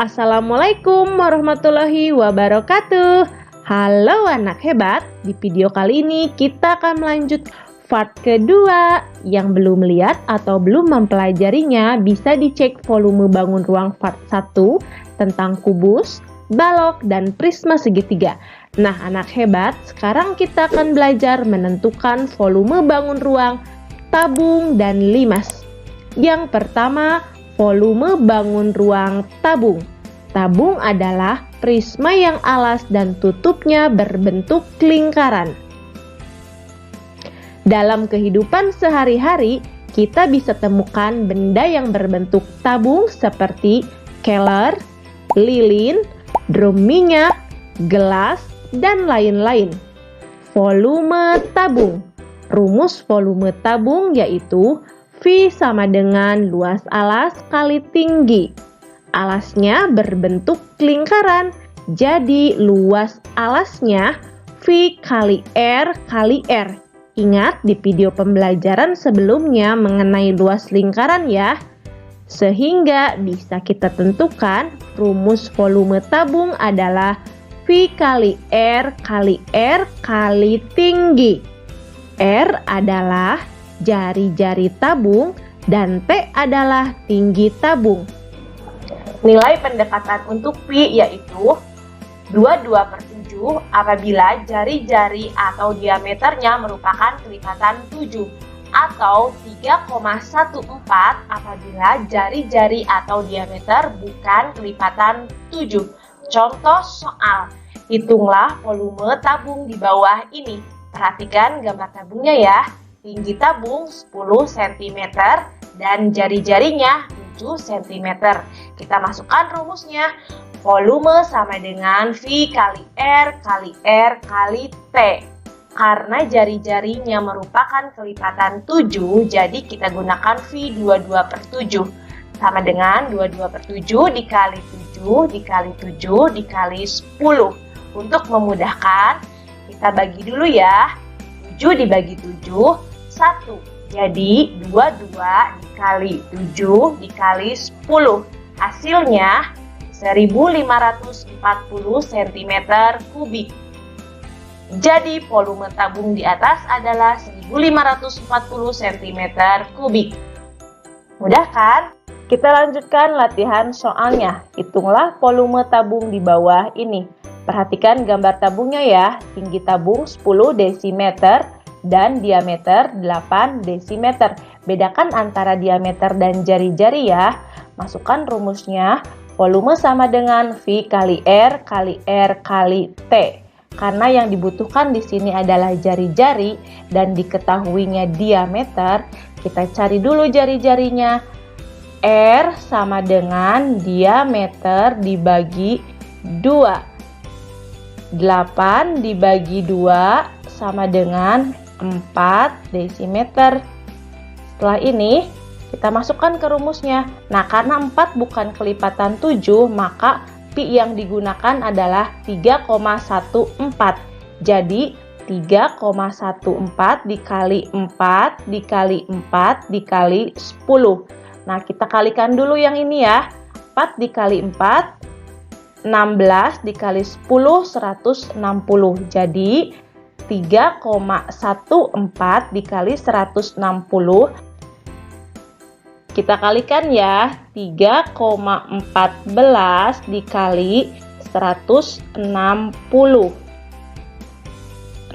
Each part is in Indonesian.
Assalamualaikum warahmatullahi wabarakatuh. Halo anak hebat, di video kali ini kita akan melanjut part kedua. Yang belum lihat atau belum mempelajarinya bisa dicek volume bangun ruang part 1 tentang kubus, balok, dan prisma segitiga. Nah anak hebat, sekarang kita akan belajar menentukan volume bangun ruang, tabung, dan limas. Yang pertama, volume bangun ruang tabung. Tabung adalah prisma yang alas dan tutupnya berbentuk lingkaran. Dalam kehidupan sehari-hari, kita bisa temukan benda yang berbentuk tabung seperti keler, lilin, drum minyak, gelas, dan lain-lain. Volume tabung. Rumus volume tabung yaitu V sama dengan luas alas kali tinggi. Alasnya berbentuk lingkaran, jadi luas alasnya V kali R kali R. Ingat di video pembelajaran sebelumnya mengenai luas lingkaran ya. Sehingga bisa kita tentukan rumus volume tabung adalah V kali R kali tinggi. R adalah jari-jari tabung dan T adalah tinggi tabung. Nilai pendekatan untuk V yaitu 22/7 apabila jari-jari atau diameternya merupakan kelipatan 7 atau 3,14 apabila jari-jari atau diameter bukan kelipatan 7. Contoh soal, hitunglah volume tabung di bawah ini. Perhatikan gambar tabungnya ya. Tinggi tabung 10 cm dan jari-jarinya 7 cm. Kita masukkan rumusnya. Volume sama dengan V kali R kali T. Karena jari-jarinya merupakan kelipatan 7, jadi kita gunakan V 22/7. Sama dengan 22/7 dikali 7 dikali 7 dikali 10. Untuk memudahkan, kita bagi dulu ya. 7 dibagi 7, 1. Jadi 22 dikali 7 dikali 10. Hasilnya 1540 cm kubik. Jadi volume tabung di atas adalah 1540 cm kubik. Mudah kan? Kita lanjutkan latihan soalnya. Hitunglah volume tabung di bawah ini. Perhatikan gambar tabungnya ya. Tinggi tabung 10 desimeter dan diameter 8 desimeter. Bedakan antara diameter dan jari-jari ya. Masukkan rumusnya. Volume sama dengan V kali R kali T. Karena yang dibutuhkan di sini adalah jari-jari dan diketahuinya diameter, kita cari dulu jari-jarinya. R sama dengan diameter dibagi 2. 8 dibagi 2 sama dengan 4 desimeter. Setelah ini kita masukkan ke rumusnya. Nah, karena 4 bukan kelipatan 7, maka pi yang digunakan adalah 3,14. Jadi 3,14 dikali 4 dikali 4 dikali 10. Nah, kita kalikan dulu yang ini ya. 4 dikali 4, 16 dikali 10, 160. Jadi 3,14 dikali 160. Kita kalikan ya, 3,14 dikali 160.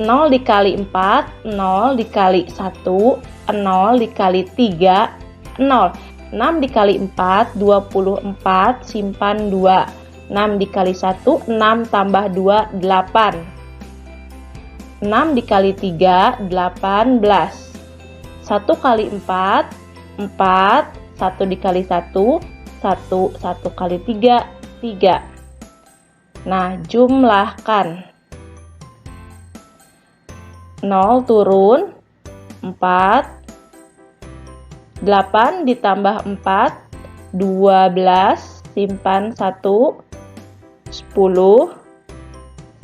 0 dikali 4, 0 dikali 1, 0 dikali 3, 0. 6 dikali 4, 24, simpan 2. 6 dikali 1, 6 tambah 2, 8. 6 dikali 3, 18. 1 kali 4, 4, 1 dikali 1, 1, 1 kali 3, 3. Nah, jumlahkan. 0 turun, 4, 8 ditambah 4, 12, simpan 1, 10,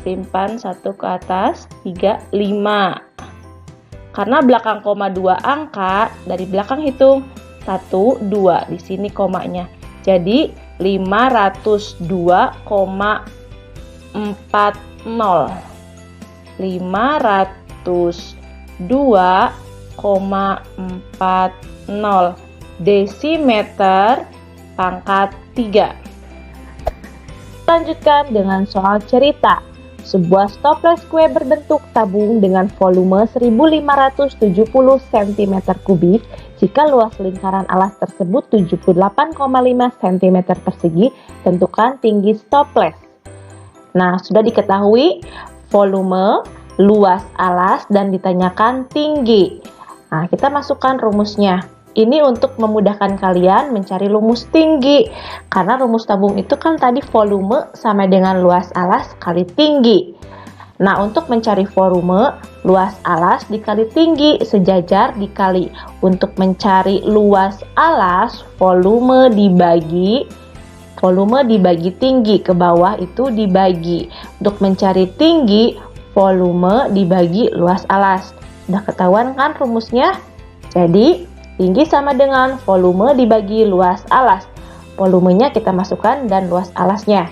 simpan 1 ke atas, 3, 5. Karena belakang koma 2 angka, dari belakang hitung 1, 2. Di sini komanya. Jadi 502,40 desimeter pangkat 3. Lanjutkan dengan soal cerita. Sebuah stopless kue berbentuk tabung dengan volume 1570 cm3 jika luas lingkaran alas tersebut 78,5 cm persegi, tentukan tinggi stopless. Nah, sudah diketahui volume, luas alas, dan ditanyakan tinggi. Nah, kita masukkan rumusnya. Ini untuk memudahkan kalian mencari rumus tinggi. Karena rumus tabung itu kan tadi volume sama dengan luas alas kali tinggi. Nah, untuk mencari volume, luas alas dikali tinggi sejajar dikali. Untuk mencari luas alas, volume dibagi tinggi, ke bawah itu dibagi. Untuk mencari tinggi, volume dibagi luas alas. Udah ketahuan kan rumusnya? Jadi, tinggi sama dengan volume dibagi luas alas. Volumenya kita masukkan dan luas alasnya.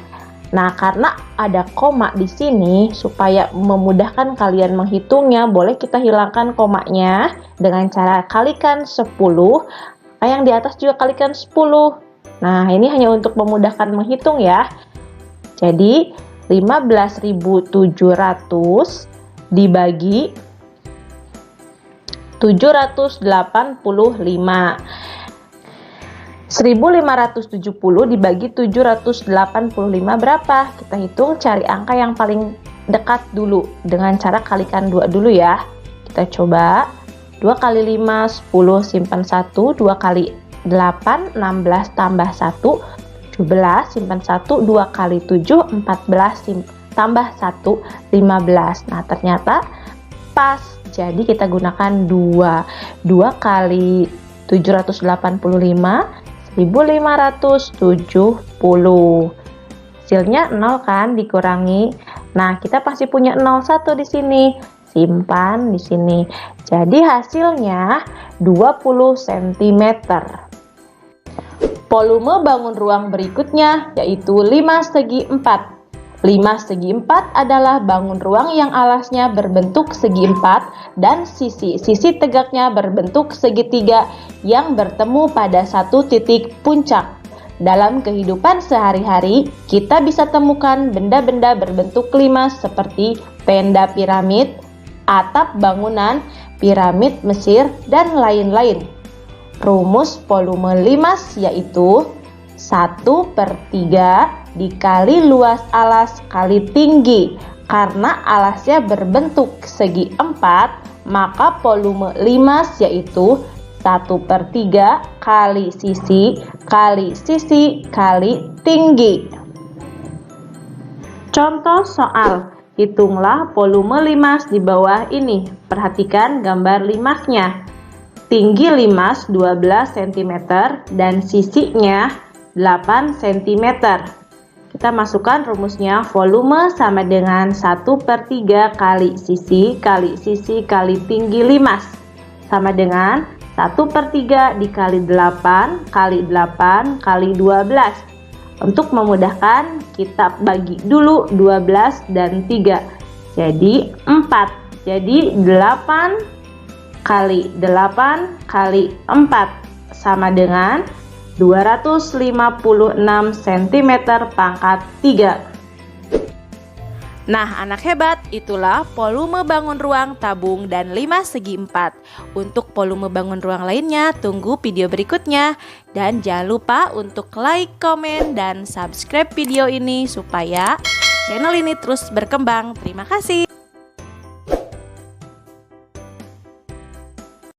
Nah, karena ada koma di sini, supaya memudahkan kalian menghitungnya, boleh kita hilangkan komanya dengan cara kalikan 10. Yang di atas juga kalikan 10. Nah, ini hanya untuk memudahkan menghitung ya. Jadi, 15.700 dibagi 785. 1570 dibagi 785 berapa? Kita hitung, cari angka yang paling dekat dulu dengan cara kalikan 2 dulu ya. Kita coba. 2 kali 5 10, simpan 1. 2 kali 8 16 tambah 1 17, simpan 1. 2 kali 7 14, tambah 1 15. Nah, ternyata pas. Jadi kita gunakan 2 kali 785, 1570. Hasilnya 0 kan, dikurangi. Nah, kita pasti punya 01 di sini. Simpan di sini. Jadi hasilnya 20 cm. Volume bangun ruang berikutnya yaitu 5 segi 4. 5 segi 4 adalah bangun ruang yang alasnya berbentuk segi 4 dan sisi tegaknya berbentuk segitiga yang bertemu pada satu titik puncak. Dalam kehidupan sehari-hari, kita bisa temukan benda-benda berbentuk 5 seperti tenda piramid, atap bangunan, piramid Mesir, dan lain-lain. Rumus volume 5 yaitu 1/3 dikali luas alas kali tinggi. Karena alasnya berbentuk segi 4, maka volume 5 yaitu 1/3 kali sisi kali tinggi. Contoh soal, hitunglah volume limas di bawah ini. Perhatikan gambar limasnya. Tinggi limas 12 cm dan sisinya 8 cm. Kita masukkan rumusnya, volume sama dengan 1/3 kali sisi kali tinggi limas. Sama dengan 1/3 dikali 8 kali 8 kali 12. Untuk memudahkan, kita bagi dulu 12 dan 3. Jadi 4. Jadi 8 kali 8 kali 4 sama dengan 256 cm pangkat 3. Nah, anak hebat, itulah volume bangun ruang tabung dan 5 segi 4. Untuk volume bangun ruang lainnya, tunggu video berikutnya. Dan jangan lupa untuk like, komen, dan subscribe video ini supaya channel ini terus berkembang. Terima kasih.